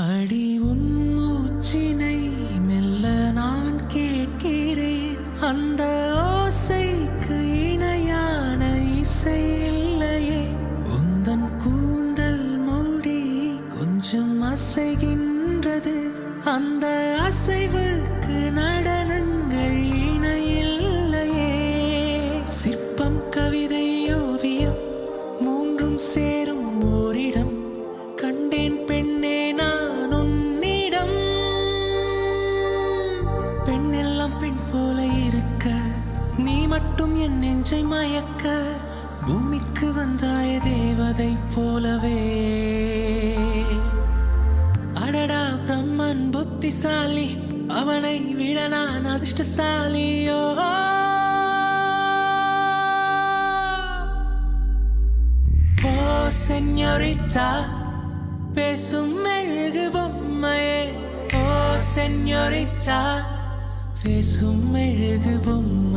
அடி உன் மூச்சினை மெல்ல நான் கேட்கிறேன். அந்த ஓசைக்கு இணையான இசை இல்லையே. உந்தன் கூந்தல் மூடி கொஞ்சம் அசைகின்றது. அந்த அசைவுக்கு நடனங்கள் இணையில்லையே. சிற்பம், கவிதை, ஓவியம் மூன்றும் சேரும் ஓரிடம். கண்டேன் பெண்ணே நான் உன்னிடம். பெண்ணெல்லாம் பெண் போல இருக்க, நீ மட்டும் என் நெஞ்சை மயக்க. பூமிக்கு வந்தாய தேவதை போலவே. அடடா பிரம்மன் புத்திசாலி, அவனை விட நான் அதிர்ஷ்டசாலியோ. ஓ செஞோரிட்டா, பேசும் மெழுகு பொம்மையே. ஓ செஞோரிட்டா, பேசும் மெழுகு பொம்மை.